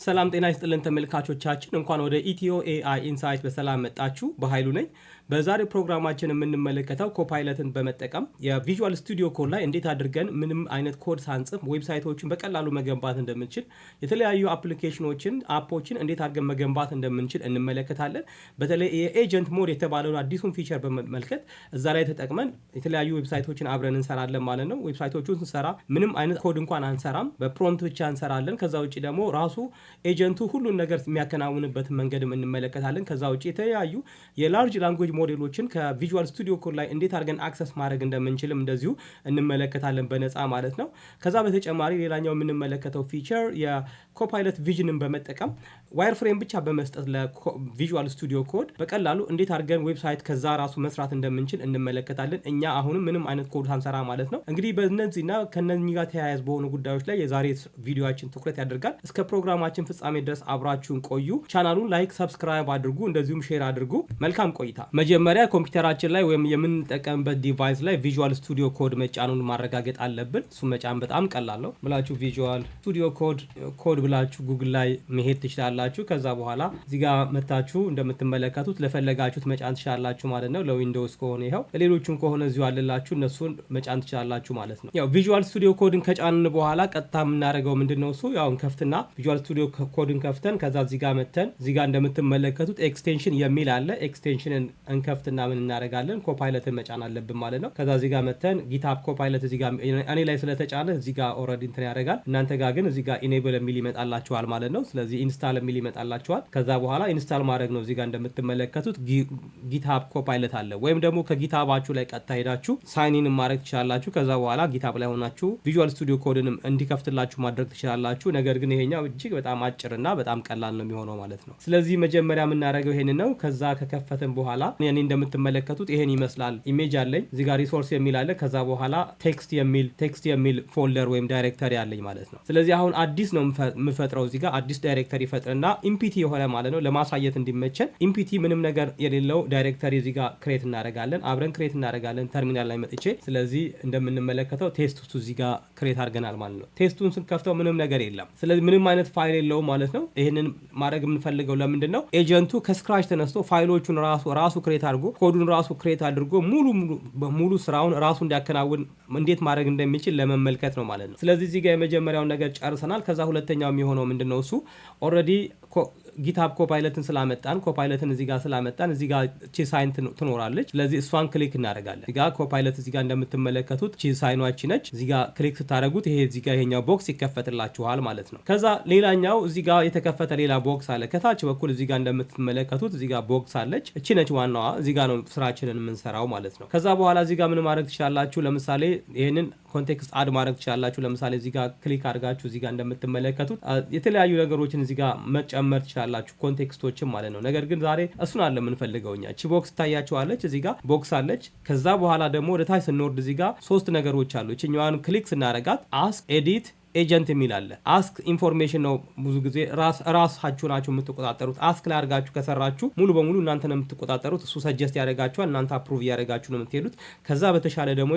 ሰላም ጤና ይስጥልን ተመልካቾቻችን እንኳን ወደ ኢትዮ ኤአይ ኢንሳይት በሰላም መጣችሁ። በኃይሉ ነኝ። በዛሬው ፕሮግራማችን የምንመለከተው ኮፓይለትን በመጠቀም የቪዥዋል ስቱዲዮ ኮድ ላይ እንዴት አድርገን ምንም አይነት ኮድ ሳንጽፍ ዌብሳይቶችን በቀላሉ መገንባት እንደምንችል፣ የተለያዩ አፕሊኬሽኖችን አፖችን እንዴት አድርገን መገንባት እንደምንችል እንመለከታለን። በተለይ የኤጀንት ሞድ የተባለውን አዲሱን ፊቸር በመመልከት እዛ ላይ ተጠቅመን የተለያዩ ዌብሳይቶችን አብረን እንሰራለን ማለት ነው። ዌብሳይቶቹን ስንሰራ ምንም አይነት ኮድ እንኳን አንሰራም፣ በፕሮምፕት ብቻ እንሰራለን። ከዛ ውጪ ደግሞ ራሱ ኤጀንቱ ሁሉን ነገር የሚያከናውንበት መንገድ እንመለከታለን። ከዛ ውጪ የተለያዩ የላርጅ ላንጉዌጅ ሞዴሎችን ከቪዥዋል ስቱዲዮ ኮድ ላይ እንዴት አድርገን አክሰስ ማድረግ እንደምንችልም እንደዚሁ እንመለከታለን በነፃ ማለት ነው። ከዛ በተጨማሪ ሌላኛው የምንመለከተው ፊቸር የኮፓይለት ቪዥንን በመጠቀም ዋይር ፍሬም ብቻ በመስጠት ለቪዥዋል ስቱዲዮ ኮድ በቀላሉ እንዴት አድርገን ዌብሳይት ከዛ ራሱ መስራት እንደምንችል እንመለከታለን። እኛ አሁንም ምንም አይነት ኮድ ሳንሰራ ማለት ነው። እንግዲህ በእነዚህና ከነዚህ ጋር ተያያዥ በሆኑ ጉዳዮች ላይ የዛሬ ቪዲዮአችን ትኩረት ያደርጋል። እስከ ፕሮግራማችን ፍጻሜ ድረስ አብራችሁን ቆዩ። ቻናሉን ላይክ፣ ሰብስክራይብ አድርጉ፣ እንደዚሁም ሼር አድርጉ። መልካም ቆይታ። መጀመሪያ ኮምፒውተራችን ላይ ወይም የምንጠቀምበት ዲቫይስ ላይ ቪዥዋል ስቱዲዮ ኮድ መጫኑን ማረጋገጥ አለብን። እሱ መጫን በጣም ቀላል ነው። ብላችሁ ቪዥዋል ስቱዲዮ ኮድ ብላችሁ ጉግል ላይ መሄድ ትችላላችሁ። ከዛ በኋላ እዚህ ጋር መታችሁ እንደምትመለከቱት ለፈለጋችሁት መጫን ትችላላችሁ ማለት ነው። ለዊንዶውስ ከሆነ ይሄው፣ ለሌሎችም ከሆነ እዚሁ አለላችሁ እነሱን መጫን ትችላላችሁ ማለት ነው። ያው ቪዥዋል ስቱዲዮ ኮድን ከጫንን በኋላ ቀጥታ የምናደርገው ምንድነው እሱ ያው እንከፍትና ቪዥዋል ስቱዲዮ ኮድን ከፍተን ከዛ እዚህ ጋር መተን እዚህ ጋር እንደምትመለከቱት ኤክስቴንሽን የሚል አለ። ኤክስቴንሽንን እንከፍትና ምን እናደርጋለን? ኮፓይለትን መጫን አለብን ማለት ነው። ከዛ እዚህ ጋር መተን ጊትሃብ ኮፓይለት እዚህ ጋር እኔ ላይ ስለተጫነ እዚህ ጋር ኦልሬዲ እንትን ያደርጋል። እናንተ ጋር ግን እዚህ ጋር ኢኔብል የሚል ይመጣላችኋል ማለት ነው። ስለዚህ ኢንስታል የሚል ይመጣላችኋል። ከዛ በኋላ ኢንስታል ማድረግ ነው። እዚህ ጋር እንደምትመለከቱት ጊትሃብ ኮፓይለት አለ። ወይም ደግሞ ከጊትሃባችሁ ላይ ቀጥታ ሄዳችሁ ሳይን ማድረግ ትችላላችሁ። ከዛ በኋላ ጊትሃብ ላይ ሆናችሁ ቪዥዋል ስቱዲዮ ኮድንም እንዲከፍትላችሁ ማድረግ ትችላላችሁ። ነገር ግን ይሄኛው እጅግ በጣም አጭርና በጣም ቀላል ነው የሚሆነው ማለት ነው። ስለዚህ መጀመሪያ የምናደርገው ይሄንን ነው። ከዛ ከከፈትን በኋላ እኔ እንደምትመለከቱት ይሄን ይመስላል። ኢሜጅ አለኝ እዚህ ጋር ሪሶርስ የሚል አለ። ከዛ በኋላ ቴክስት የሚል ፎልደር ወይም ዳይሬክተሪ አለኝ ማለት ነው። ስለዚህ አሁን አዲስ ነው የምፈጥረው። እዚህ ጋር አዲስ ዳይሬክተሪ ፈጥርና ኢምፒቲ የሆነ ማለት ነው ለማሳየት እንዲመቸን ኢምፒቲ ምንም ነገር የሌለው ዳይሬክተሪ እዚህ ጋር ክሬት እናደርጋለን። አብረን ክሬት እናደርጋለን ተርሚናል ላይ መጥቼ። ስለዚህ እንደምንመለከተው ቴስቱ እዚህ ጋር ክሬት አድርገናል ማለት ነው። ቴስቱን ስንከፍተው ምንም ነገር የለም። ስለዚህ ምንም አይነት ፋይል የለውም ማለት ነው። ይሄንን ማድረግ የምንፈልገው ለምንድን ነው? ኤጀንቱ ከስክራች ተነስቶ ፋይሎቹን ራሱ ክሬት አድርጎ ኮዱን ራሱ ክሬት አድርጎ ሙሉ ስራውን ራሱ እንዲያከናውን እንዴት ማድረግ እንደሚችል ለመመልከት ነው ማለት ነው። ስለዚህ እዚህ ጋር የመጀመሪያውን ነገር ጨርሰናል። ከዛ ሁለተኛው የሚሆነው ምንድነው? እሱ ኦልሬዲ ጊትሃብ ኮፓይለትን ኮፓይለትን እዚህ ጋር ስላመጣን እዚህ ጋር ቺ ሳይን ትኖራለች። ስለዚህ እሷን ክሊክ እናደርጋለን። እዚህ ጋር ኮፓይለት እዚህ ጋር እንደምትመለከቱት ቺ ሳይኗች ነች። እዚህ ጋር ክሊክ ስታደርጉት ይሄ እዚህ ጋር ይሄኛው ቦክስ ይከፈትላችኋል ማለት ነው። ከዛ ሌላኛው እዚህ ጋር የተከፈተ ሌላ ቦክስ አለ። ከታች በኩል እዚህ ጋር እንደምትመለከቱት እዚህ ጋር ቦክስ አለች። እቺ ነች ዋናዋ። እዚህ ጋር ነው ስራችንን የምንሰራው ማለት ነው። ከዛ በኋላ እዚህ ጋር ምን ማድረግ ትችላላችሁ? ለምሳሌ ይሄንን ኮንቴክስት አድ ማድረግ ትችላላችሁ። ለምሳሌ እዚህ ጋር ክሊክ አድርጋችሁ እዚህ ጋር እንደምትመለከቱት የተለያዩ ነገሮችን እዚህ ጋር መጨመር ትችላላችሁ፣ ኮንቴክስቶችን ማለት ነው። ነገር ግን ዛሬ እሱን አለ የምንፈልገው እኛ። እቺ ቦክስ ታያችኋለች። እዚህ ጋር ቦክስ አለች። ከዛ በኋላ ደግሞ ወደ ታች ስንወርድ እዚህ ጋር ሶስት ነገሮች አሉ። እቺኛዋን ክሊክ ስናደርጋት አስክ፣ ኤዲት፣ ኤጀንት የሚል አለ። አስክ ኢንፎርሜሽን ነው። ብዙ ጊዜ ራሳችሁ ናችሁ የምትቆጣጠሩት። አስክ ላይ አድርጋችሁ ከሰራችሁ ሙሉ በሙሉ እናንተ ነው የምትቆጣጠሩት። እሱ ሰጀስት ያደርጋችኋል፣ እናንተ አፕሩቭ ያደርጋችሁ ነው የምትሄዱት። ከዛ በተሻለ ደግሞ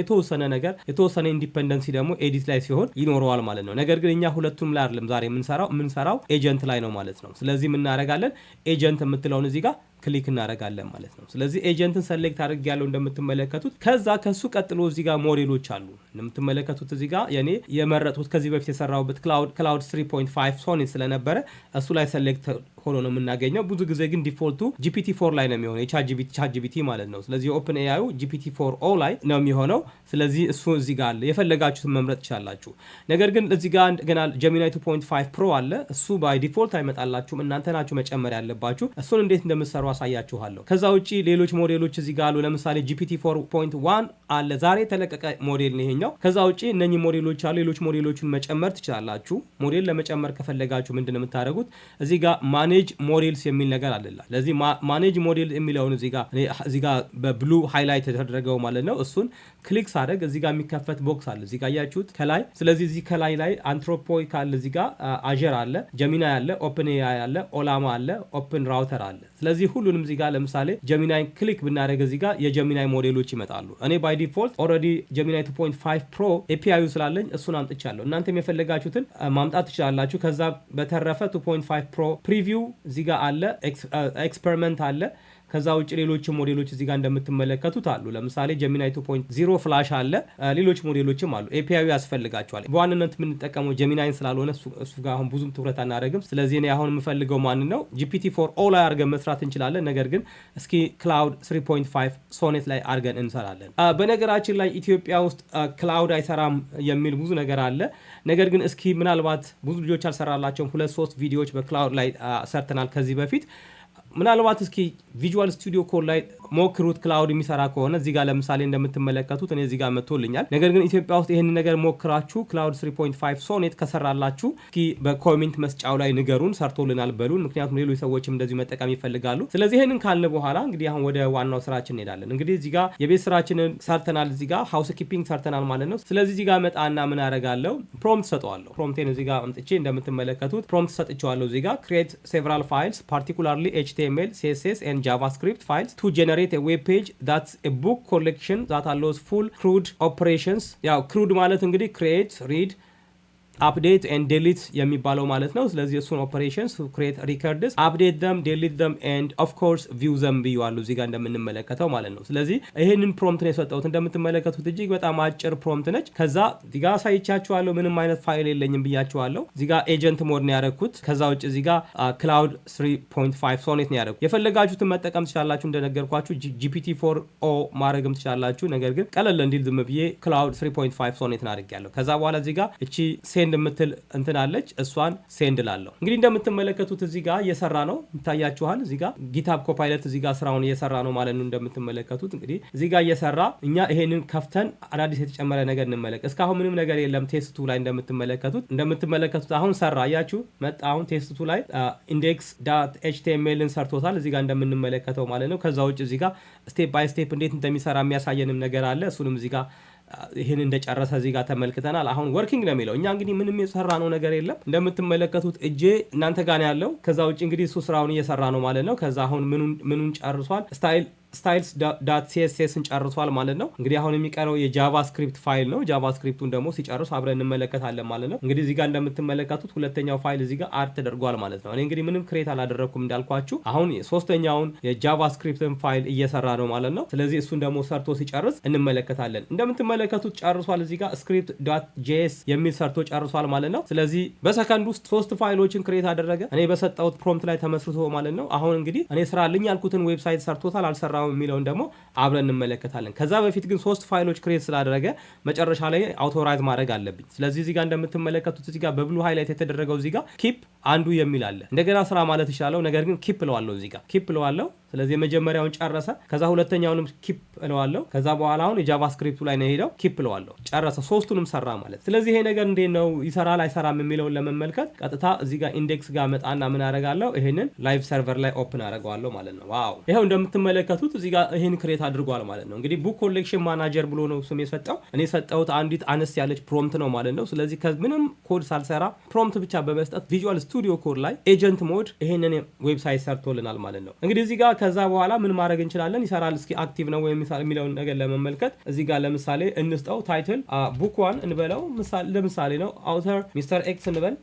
የተወሰነ ኢንዲፔንደንሲ ደግሞ ኤዲት ላይ ሲሆን ይኖረዋል ማለት ነው። ነገር ግን እኛ ሁለቱም ላይ አይደለም ዛሬ የምንሰራው ኤጀንት ላይ ነው ማለት ነው። ስለዚህ የምናደርጋለን ኤጀንት የምትለውን እዚህ ጋር ክሊክ እናደርጋለን ማለት ነው። ስለዚህ ኤጀንትን ሰሌክት አድርግ ያለው እንደምትመለከቱት። ከዛ ከሱ ቀጥሎ እዚህ ጋር ሞዴሎች አሉ እንደምትመለከቱት። እዚህ ጋር የኔ የመረጥኩት ከዚህ በፊት የሰራሁበት ክላውድ 3.5 ሶኔት ስለነበረ እሱ ላይ ሰሌክት ሆኖ ነው የምናገኘው። ብዙ ጊዜ ግን ዲፎልቱ GPT-4 ላይ ነው የሚሆነው፣ የቻትጂፒቲ ማለት ነው። ስለዚህ ኦፕን ኤአይ GPT-4 ላይ ነው የሚሆነው። ስለዚህ እሱ እዚህ ጋር አለ። የፈለጋችሁትን መምረጥ ትችላላችሁ። ነገር ግን እዚህ ጋር ገና ጀሚናይ 2.5 ፕሮ አለ። እሱ ባይ ዲፎልት አይመጣላችሁም፣ እናንተ ናችሁ መጨመር ያለባችሁ። እሱን እንዴት እንደምትሰሩ አሳያችኋለሁ። ከዛ ውጪ ሌሎች ሞዴሎች እዚህ ጋር አሉ። ለምሳሌ GPT-4.1 አለ፣ ዛሬ የተለቀቀ ሞዴል ነው ይሄኛው። ከዛ ውጪ እነኚህ ሞዴሎች አሉ። ሌሎች ሞዴሎችን መጨመር ትችላላችሁ። ሞዴል ለመጨመር ከፈለጋችሁ ምንድነው የምታደርጉት? እዚህ ጋር ማኔጅ ሞዴልስ የሚል ነገር አለላ። ስለዚህ ማኔጅ ሞዴል የሚለውን እዚህ ጋር በብሉ ሃይላይት የተደረገው ማለት ነው። እሱን ክሊክ ሳደርግ እዚህ ጋር የሚከፈት ቦክስ አለ እዚህ ጋር ያያችሁት ከላይ። ስለዚህ እዚህ ከላይ ላይ አንትሮፖይክ አለ፣ እዚህ ጋር አጀር አለ፣ ጀሚናይ አለ፣ ኦፕን ኤአይ አለ፣ ኦላማ አለ፣ ኦፕን ራውተር አለ። ስለዚህ ሁሉንም እዚህ ጋር ለምሳሌ ጀሚናይ ክሊክ ብናደርግ እዚህ ጋር የጀሚናይ ሞዴሎች ይመጣሉ። እኔ ባይ ዲፎልት ኦልሬዲ ጀሚናይ 2.5 ፕሮ ኤፒአይ ስላለኝ እሱን አምጥቻለሁ። እናንተም የፈለጋችሁትን ማምጣት ትችላላችሁ። ከዛ በተረፈ 2.5 ፕሮ ፕሪቪው እዚህ ጋር አለ፣ ኤክስፐሪመንት አለ። ከዛ ውጭ ሌሎች ሞዴሎች እዚህ ጋር እንደምትመለከቱት አሉ። ለምሳሌ ጀሚናይ 2.0 ፍላሽ አለ፣ ሌሎች ሞዴሎችም አሉ። ኤፒአይ ያስፈልጋቸዋል። በዋንነት የምንጠቀመው ጀሚናይን ስላልሆነ እሱ ጋር አሁን ብዙም ትኩረት አናደርግም። ስለዚህ እኔ አሁን የምፈልገው ማን ነው GPT-4o ላይ አድርገን መስራት እንችላለን። ነገር ግን እስኪ ክላውድ 3.5 ሶኔት ላይ አድርገን እንሰራለን። በነገራችን ላይ ኢትዮጵያ ውስጥ ክላውድ አይሰራም የሚል ብዙ ነገር አለ። ነገር ግን እስኪ ምናልባት ብዙ ልጆች አልሰራላቸውም 2-3 ቪዲዮዎች በክላውድ ላይ ሰርተናል ከዚህ በፊት። ምናልባት እስኪ ቪዥዋል ስቱዲዮ ኮድ ላይ ሞክሩት ክላውድ የሚሰራ ከሆነ። እዚህ ጋር ለምሳሌ እንደምትመለከቱት እኔ እዚህ ጋር መጥቶልኛል። ነገር ግን ኢትዮጵያ ውስጥ ይሄን ነገር ሞክራችሁ ክላውድ 3.5 ሶኔት ከሰራላችሁ እስኪ በኮሜንት መስጫው ላይ ንገሩን፣ ሰርቶልናል በሉን። ምክንያቱም ሌሎች ሰዎችም እንደዚህ መጠቀም ይፈልጋሉ። ስለዚህ ይሄንን ካልን በኋላ እንግዲህ አሁን ወደ ዋናው ስራችን እንሄዳለን። እንግዲህ እዚህ ጋር የቤት ስራችንን ሰርተናል፣ እዚህ ጋር ሃውስ ኪፒንግ ሰርተናል ማለት ነው። ስለዚህ እዚህ ጋር መጣና ምን አደርጋለሁ፣ ፕሮምፕት ሰጠዋለሁ። ፕሮምፕቴን እዚህ ጋር አምጥቼ እንደምትመለከቱት ፕሮምፕት ሰጥቼዋለሁ። እዚህ ጋር create several files particularly HTML CSS and JavaScript files to generate a web page that's a book collection that allows full CRUD operations. ያው CRUD ማለት እንግዲህ create, read, update and delete የሚባለው ማለት ነው። ስለዚህ እሱን operations to create records, update them, delete them and of course view them ብያለሁ እዚህ ጋር እንደምንመለከተው ማለት ነው። ስለዚህ ይሄንን ፕሮምፕት ነው የሰጠሁት። እንደምትመለከቱት እጅግ በጣም አጭር ፕሮምፕት ነች። ከዛ እዚህ ጋር አሳይቻችኋለሁ፣ ምንም አይነት ፋይል የለኝም ብያችኋለሁ። እዚህ ጋር ኤጀንት ሞድ ነው ያደረኩት። ከዛ ውጭ እዚህ ጋር ክላውድ 3.5 ሶኔት ነው ያደረኩት። የፈለጋችሁትን መጠቀም ትችላላችሁ። እንደነገርኳችሁ GPT-4o ማድረግም ትችላላችሁ። ነገር ግን ቀለል እንዲል ዝም ብዬ ክላውድ 3.5 ሶኔት አድርጌያለሁ። ከዛ በኋላ እዚህ ጋር እቺ ሴንድ የምትል እንትን አለች፣ እሷን ሴንድ ላለሁ። እንግዲህ እንደምትመለከቱት እዚህ ጋር እየሰራ ነው ይታያችኋል። እዚህ ጋር ጊታብ ኮፓይለት እዚህ ጋር ስራውን እየሰራ ነው ማለት ነው። እንደምትመለከቱት እንግዲህ እዚህ ጋር እየሰራ እኛ ይሄንን ከፍተን አዳዲስ የተጨመረ ነገር እንመለከት። እስካሁን ምንም ነገር የለም። ቴስቱ ላይ እንደምትመለከቱት አሁን ሰራ፣ አያችሁ መጣ። አሁን ቴስቱ ላይ index.htmlን ሰርቶታል እዚህ ጋር እንደምንመለከተው ማለት ነው። ከዛ ውጭ እዚህ ጋር ስቴፕ ባይ ስቴፕ እንዴት እንደሚሰራ የሚያሳየንም ነገር አለ። እሱንም እዚህ ጋር ይሄን እንደጨረሰ እዚህ ጋር ተመልክተናል። አሁን ወርኪንግ ነው የሚለው። እኛ እንግዲህ ምንም የሰራ ነው ነገር የለም። እንደምትመለከቱት እጄ እናንተ ጋር ነው ያለው። ከዛ ውጭ እንግዲህ እሱ ስራውን እየሰራ ነው ማለት ነው። ከዛ አሁን ምኑን ጨርሷል፣ styles.css ጨርሷል ማለት ነው። እንግዲህ አሁን የሚቀረው የጃቫስክሪፕት ፋይል ነው። ጃቫስክሪፕቱን ደግሞ ሲጨርስ አብረን እንመለከታለን ማለት ነው። እንግዲህ እዚህ ጋር እንደምትመለከቱት ሁለተኛው ፋይል እዚህ ጋር አድ ተደርጓል ማለት ነው። እኔ እንግዲህ ምንም ክሬት አላደረኩም እንዳልኳችሁ። አሁን ሶስተኛውን የጃቫስክሪፕትን ፋይል እየሰራ ነው ማለት ነው። ስለዚህ እሱን ደግሞ ሰርቶ ሲጨርስ እንመለከታለን። እንደምትመለከቱት ጨርሷል። እዚህ ጋር script.js የሚል ሰርቶ ጨርሷል ማለት ነው። ስለዚህ በሰከንድ ውስጥ 3 ፋይሎችን ክሬት አደረገ እኔ በሰጠሁት ፕሮምፕት ላይ ተመስርቶ ማለት ነው። አሁን እንግዲህ እኔ ስራልኝ ያልኩትን ዌብሳይት ሰርቶታል አልሰራ የሚለውን ደግሞ አብረን እንመለከታለን። ከዛ በፊት ግን 3 ፋይሎች ክሬት ስላደረገ መጨረሻ ላይ አውቶራይዝ ማድረግ አለብኝ። ስለዚህ እዚህ ጋር እንደምትመለከቱት እዚህ ጋር በብሉ ሃይላይት የተደረገው እዚህ ጋር ኪፕ አንዱ የሚል አለ። እንደገና ስራ ማለት ይችላል። ነገር ግን ኪፕ እለዋለሁ እዚህ ጋር ኪፕ እለዋለሁ። ስለዚህ የመጀመሪያውን ጨረሰ። ከዛ ሁለተኛውንም ኪፕ እለዋለሁ። ከዛ በኋላ አሁን የጃቫስክሪፕቱ ላይ ነው ሄደው ኪፕ እለዋለሁ። ጨረሰ። 3ቱንም ሰራ ማለት። ስለዚህ ይሄ ነገር እንዴት ነው ይሰራል አይሰራም የሚለውን ለመመልከት ቀጥታ እዚህ ጋር ኢንዴክስ ጋር መጣና ምን አደርጋለሁ፣ ይሄንን ላይቭ ሰርቨር ላይ ኦፕን አደርገዋለሁ ማለት ነው። ዋው ይሄው እንደምትመለከቱት እዚህ ጋር ይሄን ክሬት አድርጓል ማለት ነው። እንግዲህ ቡክ ኮሌክሽን ማናጀር ብሎ ነው ስም የሰጠው። እኔ ሰጠሁት አንዲት አነስ ያለች ፕሮምፕት ነው ማለት ነው። ስለዚህ ምንም ኮድ ሳልሰራ ፕሮምፕት ብቻ በመስጠት ቪዥዋል ስቱዲዮ ኮድ ላይ ኤጀንት ሞድ ይሄንን ዌብሳይት ሰርቶልናል ማለት ነው። እንግዲህ እዚህ ጋር ከዛ በኋላ ምን ማድረግ እንችላለን፣ ይሰራል እስኪ አክቲቭ ነው ወይም የሚለውን ነገር ለመመልከት እዚህ ጋር ለምሳሌ እንስጠው ታይትል ቡክ 1 እንበለው። ለምሳሌ ነው አውተር ሚስተር ኤክስ እንበል፣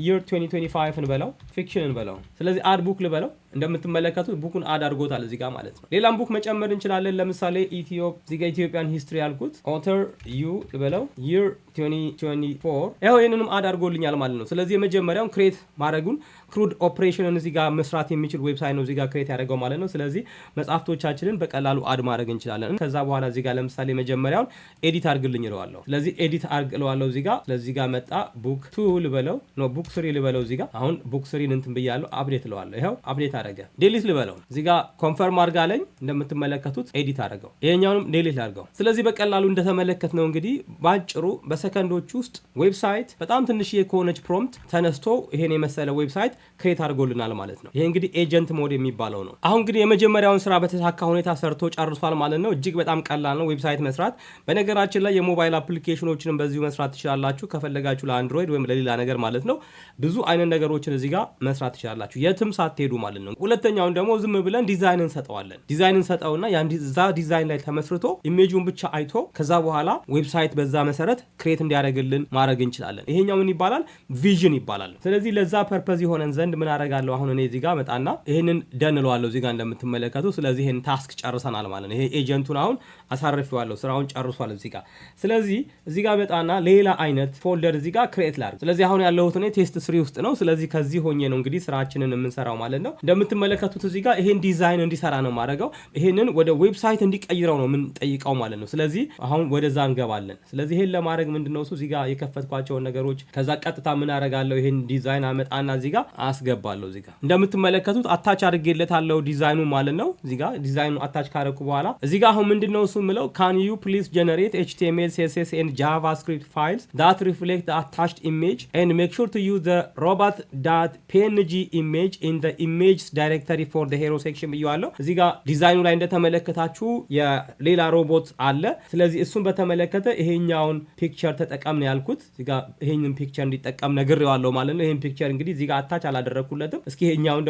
year 2025 እንበለው፣ ፊክሽን እንበለው። ስለዚህ አድ ቡክ ልበለው። እንደምትመለከቱት ቡኩን አድ አድርጎታል እዚህ ጋር ማለት ነው። ሌላም ቡክ መጨመር እንችላለን። ለምሳሌ እዚህ ጋር ኢትዮጵያን ሂስትሪ ያልኩት author ዩ ልበለው year 2024 ያው ይሄንንም አድ አድርጎልኛል ማለት ነው። ስለዚህ የመጀመሪያውን ክሬት ማድረጉን ክሩድ ኦፕሬሽንን እዚህ ጋር መስራት የሚችል ዌብሳይት ነው እዚህ ጋር ክሬት ያደረገው ማለት ነው። ስለዚህ መጽሐፍቶቻችንን በቀላሉ አድ ማድረግ እንችላለን። ከዛ በኋላ እዚህ ጋር ለምሳሌ መጀመሪያውን ኤዲት አድርግልኝ እለዋለሁ። ስለዚህ ኤዲት አድርግ እለዋለሁ እዚህ ጋር። ስለዚህ ጋር መጣ ቡክ 2 ልበለው ቡክ 3 ልበለው እዚህ ጋር። አሁን ቡክ 3 እንትን ብያለሁ፣ አፕዴት እለዋለሁ። ይሄው አፕዴት አደረገ። ዴሊት ልበለው እዚህ ጋር ኮንፈርም አድርጋለኝ እንደምትመለከቱት ኤዲት አደረገው። ይሄኛውንም ዴሊት አድርገው። ስለዚህ በቀላሉ እንደተመለከት ነው እንግዲህ ባጭሩ በሰከንዶች ውስጥ ዌብሳይት በጣም ትንሽዬ ከሆነች ፕሮምፕት ተነስቶ ይሄን የመሰለ ዌብሳይት ክሬት አድርጎልናል ማለት ነው። ይሄ እንግዲህ ኤጀንት ሞድ የሚባለው ነው። አሁን እንግዲህ የመጀመሪያውን ስራ በተሳካ ሁኔታ ሰርቶ ጨርሷል ማለት ነው። እጅግ በጣም ቀላል ነው ዌብሳይት መስራት። በነገራችን ላይ የሞባይል አፕሊኬሽኖችንም በዚሁ መስራት ትችላላችሁ ከፈለጋችሁ ለአንድሮይድ ወይም ለሌላ ነገር ማለት ነው። ብዙ አይነት ነገሮችን እዚህ ጋር መስራት ትችላላችሁ የትም ሳትሄዱ ማለት ነው። ሁለተኛውን ደግሞ ዝም ብለን ዲዛይን እንሰጠዋለን። ዲዛይን እንሰጠውና ዛ ዲዛይን ላይ ተመስርቶ ኢሜጁን ብቻ አይቶ ከዛ በኋላ ዌብሳይት በዛ መሰረት ክሬት እንዲያደርግልን ማድረግ እንችላለን። ይሄኛው ምን ይባላል? ቪዥን ይባላል። ስለዚህ ለዛ ፐርፐዝ የሆነን ዘንድ ምን አደርጋለሁ አሁን እኔ እዚህ ጋር መጣና ይሄንን ደንለዋለሁ እዚህ ጋር እንደምትመለከቱ። ስለዚህ ይሄን ታስክ ጨርሰናል ማለት ነው። ይሄ ኤጀንቱን አሁን አሳርፌዋለሁ ስራውን ጨርሷል እዚህ ጋር። ስለዚህ እዚህ ጋር መጣና ሌላ አይነት ፎልደር እዚህ ጋር ክሬት ላድርግ። ስለዚህ አሁን ያለሁት እኔ ቴስት 3 ውስጥ ነው። ስለዚህ ከዚህ ሆኜ ነው እንግዲህ ስራችንን የምንሰራው ማለት ነው። እንደምትመለከቱት እዚህ ጋር ይሄን ዲዛይን እንዲሰራ ነው ማድረገው። ይሄንን ወደ ዌብሳይት እንዲቀይረው ነው ምን ጠይቀው ማለት ነው። ስለዚህ አሁን ወደዛ እንገባለን። ስለዚህ ይሄን ለማድረግ ምንድነው እዚህ ጋር የከፈትኳቸውን ነገሮች ከዛ ቀጥታ ምን አደርጋለሁ ይሄን ዲዛይን አመጣና እዚህ ጋር አስገባለሁ። እዚህ ጋር እንደምትመለከቱት አታች አድርጌለታለሁ ዲዛይኑ ማለት ነው። እዚህ ጋር ዲዛይኑ አታች ካረኩ በኋላ እዚህ ጋር አሁን ምንድነው እሱ ምለው can you please generate HTML CSS and JavaScript files that reflect the attached image and make sure to use the robot.png image in the images directory for the hero section ብያለሁ። እዚህ ጋር ዲዛይኑ ላይ እንደተመለከታችሁ የሌላ ሮቦት አለ። ስለዚህ እሱን በተመለከተ ይሄኛውን ፒክቸር ተጠቀም ነው ያልኩት። እዚህ ጋር ይሄንን ፒክቸር እንዲጠቀም ነግሬዋለሁ ማለት ነው። ይሄን ፒክቸር እንግዲህ እዚህ ጋር አታች አላደረኩለትም። እስኪ ይሄኛውን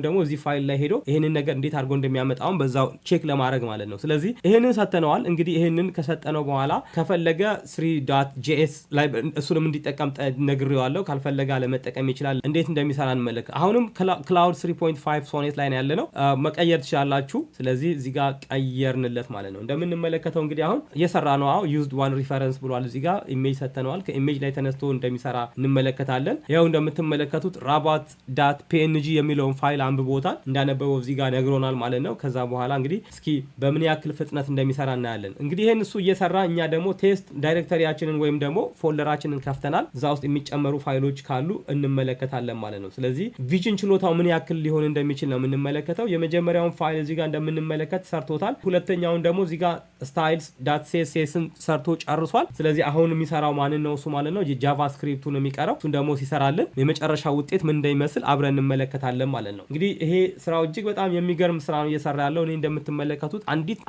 ደግሞ እዚህ ፋይል ላይ ሄዶ ይሄንን ነገር እንዴት አድርጎ እንደሚያመጣው በዛው ቼክ ለማድረግ ማለት ነው። ስለዚህ ይሄንን ሰጠነዋል። እንግዲህ ይሄንን ከሰጠነው በኋላ ከፈለገ 3.js ላይ እሱንም እንዲጠቀም ነግሬዋለሁ። ካልፈለገ ለመጠቀም ይችላል። እንዴት እንደሚሰራ እንመለከት። አሁንም ክላውድ 3.5 ሶኔት ላይ ነው ያለነው። መቀየር ትችላላችሁ። ስለዚህ እዚህ ጋር ቀየርንለት ማለት ነው። እንደምንመለከተው እንግዲህ አሁን እየሰራ ነው። used one reference ብሏል። እዚህ ጋር ኢሜጅ ሰጠነዋል። ከኢሜጅ ላይ ተነስቶ እንደሚሰራ እንመለከታለን። ይሄው እንደምትመለከቱት robot.png የሚለውን ፋይል አንብቦታል። እንዳነበበው እዚህ ጋር ነግሮናል ማለት ነው። ከዛ በኋላ እንግዲህ እስኪ በምን ያክል ፍጥነት እንደሚሰራ እናያለን። እንግዲህ ይሄን እሱ እየሰራ እኛ ደግሞ ቴስት ዳይሬክተሪያችንን ወይም ደግሞ ፎልደራችንን ከፍተናል። እዛ ውስጥ የሚጨመሩ ፋይሎች ካሉ እንመለከታለን ማለት ነው። ስለዚህ ቪዥን ችሎታው ምን ያክል ሊሆን እንደሚችል ነው የምንመለከተው። የመጀመሪያውን ፋይል እዚህ ጋር እንደምንመለከት ሰርቶታል። ሁለተኛውን ደግሞ እዚህ ጋር styles.cssን ሰርቶ ጨርሷል። ስለዚህ አሁን የሚሰራው ማንን ነው? እሱ ማለት ነው ጃቫስክሪፕቱን የሚቀረው። እሱን ደግሞ ሲሰራልን የመጨረሻ ውጤት ምን እንደሚመስል አብረን እንመለከታለን ማለት ነው። እንግዲህ ይሄ ስራው እጅግ በጣም የሚገርም ስራ ነው እየሰራ ያለው። እኔ እንደምትመለከቱት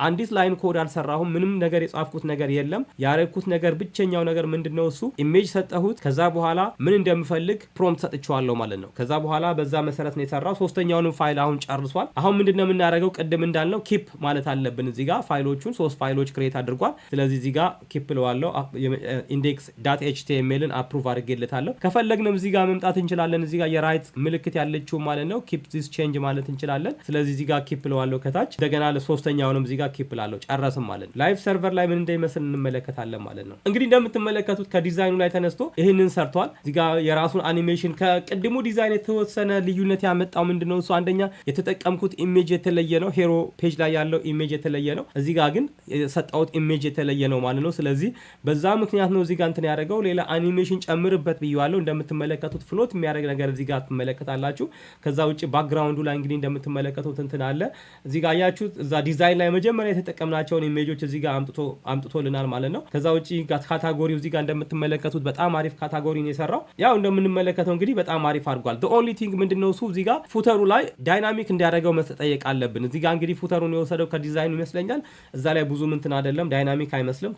አንዲት ላይን ኮድ አልሰራሁም። ምንም ነገር የጻፍኩት ነገር የለም። ያረኩት ነገር ብቸኛው ነገር ምንድነው? እሱ ኢሜጅ ሰጠሁት። ከዛ በኋላ ምን እንደምፈልግ ፕሮምፕት ሰጥቼዋለሁ ማለት ነው። ከዛ በኋላ በዛ መሰረት ነው የሰራው። ሶስተኛውንም ፋይል አሁን ጨርሷል። አሁን ምንድነው የምናደርገው? ቅድም እንዳልነው ኪፕ ማለት አለብን። እዚህ ጋር ፋይሎቹን 3 ፋይሎች ክሬት አድርጓል። ስለዚህ እዚህ ጋር ኪፕ ለዋለሁ። index.htmlን አፕሩቭ አድርጌለታለሁ። ከፈለግንም እዚህ ጋር መምጣት እንችላለን። እዚህ ጋር የራይት ምልክት ያለችው ማለት ነው ኪፕ ዚስ ቼንጅ ማለት እንችላለን። ስለዚህ እዚህ ጋር ኪፕ ለዋለሁ ከታች። እንደገና ለሶስተኛውንም እዚህ ጋር ኪፕ ላለሁ። ጨረስም ማለት ነው። ላይቭ ሰርቨር ላይ ምን እንደሚመስል እንመለከታለን ማለት ነው። እንግዲህ እንደምትመለከቱት ከዲዛይኑ ላይ ተነስቶ ይህንን ሰርቷል። እዚህ ጋር የራሱን አኒሜሽን ከቅድሙ ዲዛይን የተወሰነ ልዩነት ያመጣው ምንድነው? እሱ አንደኛ የተጠቀምኩት ኢሜጅ የተለየ ነው። ሄሮ ፔጅ ላይ ያለው ኢሜጅ የተለየ ነው። እዚህ ጋር ግን የሰጠሁት ኢሜጅ የተለየ ነው ማለት ነው። ስለዚህ በዛ ምክንያት ነው እዚህ ጋር እንትን ያደረገው። ሌላ አኒሜሽን ጨምርበት ብያለሁ። እንደምትመለከቱት ፍሎት የሚያደርግ ነገር እዚህ ጋር ትመለከታላችሁ። ከዛ ውጪ ባክግራውንዱ ላይ እንግዲህ እንደምትመለከቱት እንትን አለ። እዚህ ጋር አያችሁት። እዛ ዲዛይን ላይ መጀመሪያ የተጠቀምናቸውን ኢሜጆች እዚህ ጋር አምጥቶልናል ማለት ነው። ከዛ ውጪ ካታጎሪው እዚህ ጋር እንደምትመለከቱት በጣም አሪፍ ካታጎሪ ነው የሰራው። ያው እንደምንመለከተው እንግዲህ በጣም አሪፍ አድርጓል። the only thing ምንድነው እሱ እዚህ ጋር ፉተሩ ላይ ዳይናሚክ እንዲያደርገው መጠየቅ አለብን። እዚህ ጋር እንግዲህ ፉተሩን የወሰደው ከዲዛይኑ ይመስለኛል። እዛ ላይ ብዙ እንትን አይደለም፣ ዳይናሚክ አይመስልም።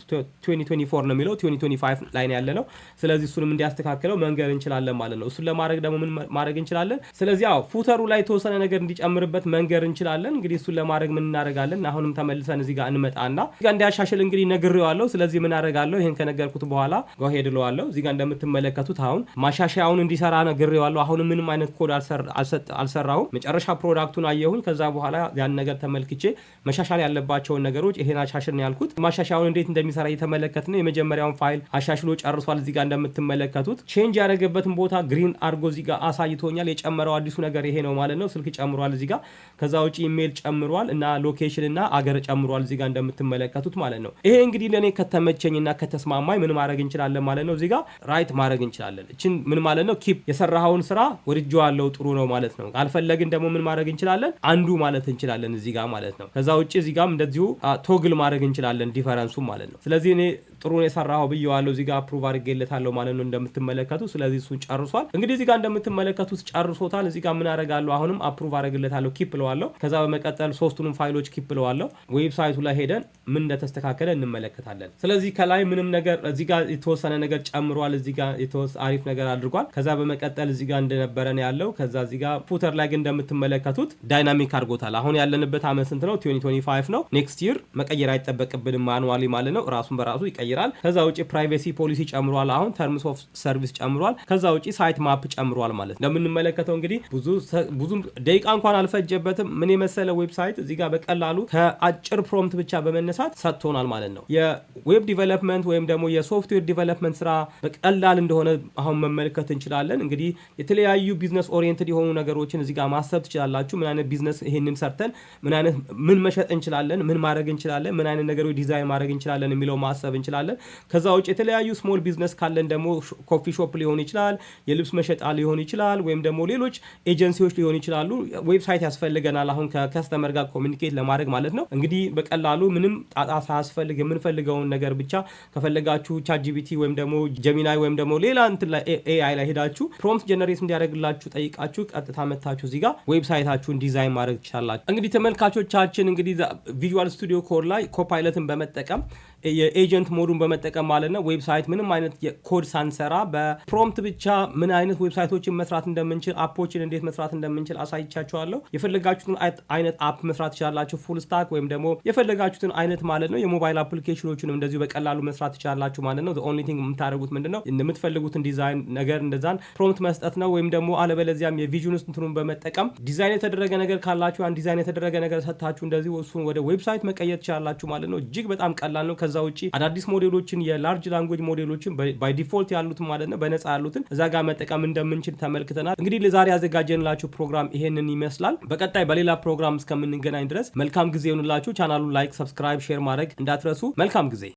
2024 ነው የሚለው 2025 ላይ ነው ያለነው። ስለዚህ እሱንም እንዲያስተካክለው መንገር እንችላለን ማለት ነው። እሱን ለማድረግ ደግሞ ምን ማድረግ እንችላለን? ስለዚህ ያው ፉተሩ ላይ የተወሰነ ነገር እንዲጨምርበት መንገር እንችላለን። እንግዲህ እሱን ለማድረግ ምን እናደርጋለን? አሁንም ተመልሰን እዚህ ጋር እንመጣና እዚህ ጋር እንዲያሻሽል እንግዲህ ነግሬዋለሁ። ስለዚህ ምን አደርጋለሁ? ይሄን ከነገርኩት በኋላ ጎሄድ እለዋለሁ። እዚህ ጋር እንደምትመለከቱት አሁን ማሻሻያውን እንዲሰራ ነግሬዋለሁ። አሁንም ምንም አይነት ኮድ አልሰራሁም። መጨረሻ ፕሮዳክቱን አየሁኝ። ከዛ በኋላ ያን ነገር ተመልክቼ መሻሻል ያለባቸውን ነገሮች ይሄን አሻሽል ነው ያልኩት። ማሻሻያውን እንዴት እንደሚሰራ እየተመለከትን ነው። የመጀመሪያውን ፋይል አሻሽሎ ጨርሷል። እዚህ ጋር እንደምትመለከቱት ቼንጅ ያደረገበትን ቦታ ግሪን አድርጎ እዚህ ጋር አሳይቶኛል። የጨመረው አዲሱ ነገር ይሄ ነው ማለት ነው። ስልክ ጨምሯል እዚህ ጋር። ከዛ ውጪ ኢሜል ጨምሯል እና ሎኬሽን እና አገር ጨምሯል እዚህ ጋር እንደምትመለከቱት ማለት ነው። ይሄ እንግዲህ ለኔ ከተመቸኝና ከተስማማኝ ምን ማድረግ እንችላለን ማለት ነው። እዚህ ጋር ራይት ማድረግ እንችላለን። እቺን ምን ማለት ነው? ኪፕ የሰራኸውን ስራ ወድጄዋለሁ ጥሩ ነው ማለት ማለት ነው። ካልፈለግን ደግሞ ምን ማድረግ እንችላለን? አንዱ ማለት እንችላለን እዚህ ጋር ማለት ነው። ከዛ ውጪ እዚህ ጋርም እንደዚሁ ቶግል ማድረግ እንችላለን ዲፈረንሱ ማለት ነው። ስለዚህ እኔ ጥሩ ነው የሰራው ብየዋለሁ። እዚህ ጋር አፕሩቭ አድርጌለታለሁ ማለት ነው እንደምትመለከቱ። ስለዚህ እሱን ጨርሷል። እንግዲህ እዚህ ጋር እንደምትመለከቱት ጨርሶታል። እዚህ ጋር ምን አደርጋለሁ? አሁንም አፕሩቭ አድርጌለታለሁ፣ ኪፕ ለዋለሁ። ከዛ በመቀጠል ሶስቱንም ፋይሎች ኪፕ ለዋለሁ። ዌብሳይቱ ላይ ሄደን ምን እንደተስተካከለ እንመለከታለን። ስለዚህ ከላይ ምንም ነገር እዚህ ጋር የተወሰነ ነገር ጨምሯል። እዚህ ጋር አሪፍ ነገር አድርጓል። ከዛ በመቀጠል እዚህ ጋር እንደነበረ ነው ያለው። ከዛ እዚህ ጋር ፉተር ላይ ግን እንደምትመለከቱት ዳይናሚክ አድርጎታል። አሁን ያለንበት አመት ስንት ነው? 2025 ነው። ኔክስት ይር መቀየር አይጠበቅብንም ማኑዋሊ ማለት ነው። ራሱን በራሱ ይቀይራል። ከዛ ውጪ ፕራይቬሲ ፖሊሲ ጨምሯል። አሁን ተርምስ ኦፍ ሰርቪስ ጨምሯል። ከዛ ውጪ ሳይት ማፕ ጨምሯል ማለት ነው። እንደምንመለከተው እንግዲህ ብዙ ደቂቃ እንኳን አልፈጀበትም። ምን የመሰለ ዌብሳይት እዚህ ጋር በቀላሉ ከአጭር ፕሮምፕት ብቻ በመነሳት ሰጥቶናል ማለት ነው። የዌብ ዲቨሎፕመንት ወይም ደግሞ የሶፍትዌር ዲቨሎፕመንት ስራ በቀላል እንደሆነ አሁን መመልከት እንችላለን። እንግዲህ የተለያዩ ቢዝነስ ኦሪየንትድ የሆኑ ነገሮችን እዚህ ጋር ማሰብ ትችላላችሁ። ምን አይነት ቢዝነስ ይሄንን ሰርተን ምን መሸጥ እንችላለን፣ ምን ማድረግ እንችላለን፣ ምን አይነት ነገሮች ዲዛይን ማድረግ እንችላለን የሚለው ማሰብ እንችላለን። ከዛ ውጭ የተለያዩ ስሞል ቢዝነስ ካለን ደግሞ ኮፊ ሾፕ ሊሆን ይችላል፣ የልብስ መሸጣ ሊሆን ይችላል፣ ወይም ደግሞ ሌሎች ኤጀንሲዎች ሊሆን ይችላሉ። ዌብሳይት ያስፈልገናል አሁን ከከስተመር ጋር ኮሚኒኬት ለማድረግ ማለት ነው። እንግዲህ በቀላሉ ምንም ጣጣ ሳያስፈልግ የምንፈልገውን ነገር ብቻ ከፈለጋችሁ ቻትጂፒቲ ወይም ደግሞ ጀሚናይ ወይም ደግሞ ሌላ እንትን ላይ ኤአይ ላይ ሄዳችሁ ፕሮምፕት ጀነሬት እንዲያደርግላችሁ ጠይቃችሁ ቀጥታ መታችሁ እዚህ ጋር ዌብሳይታችሁን ዲዛይን ማድረግ ትችላላችሁ። እንግዲህ ተመልካቾቻችን እንግዲህ ቪዥዋል ስቱዲዮ ኮድ ላይ ኮፓይለትን በመጠቀም የኤጀንት ሞዱን በመጠቀም ማለት ነው ዌብሳይት ምንም አይነት የኮድ ሳንሰራ በፕሮምፕት ብቻ ምን አይነት ዌብሳይቶችን መስራት እንደምንችል፣ አፖችን እንዴት መስራት እንደምንችል አሳይቻችኋለሁ። የፈለጋችሁትን አይነት አፕ መስራት ትችላላችሁ፣ ፉል ስታክ ወይም ደግሞ የፈለጋችሁትን አይነት ማለት ነው። የሞባይል አፕሊኬሽኖችንም እንደዚሁ በቀላሉ መስራት ትችላላችሁ ማለት ነው። ኦንሊ ቲንግ የምታደርጉት ምንድነው የምትፈልጉትን ዲዛይን ነገር እንደዛን ፕሮምፕት መስጠት ነው። ወይም ደግሞ አለበለዚያም የቪዥን ውስጥ እንትኑን በመጠቀም ዲዛይን የተደረገ ነገር ካላችሁ ያን ዲዛይን የተደረገ ነገር ሰጥታችሁ እንደዚሁ እሱን ወደ ዌብሳይት መቀየር ትችላላችሁ ማለት ነው። እጅግ በጣም ቀላል ነው። ከዛ ውጪ አዳዲስ ሞዴሎችን የላርጅ ላንጉዌጅ ሞዴሎችን ባይ ዲፎልት ያሉትን ማለት ነው በነፃ ያሉትን እዛ ጋር መጠቀም እንደምንችል ተመልክተናል። እንግዲህ ለዛሬ ያዘጋጀንላችሁ ፕሮግራም ይሄንን ይመስላል። በቀጣይ በሌላ ፕሮግራም እስከምንገናኝ ድረስ መልካም ጊዜ ይሁንላችሁ። ቻናሉን ላይክ፣ ሰብስክራይብ፣ ሼር ማድረግ እንዳትረሱ። መልካም ጊዜ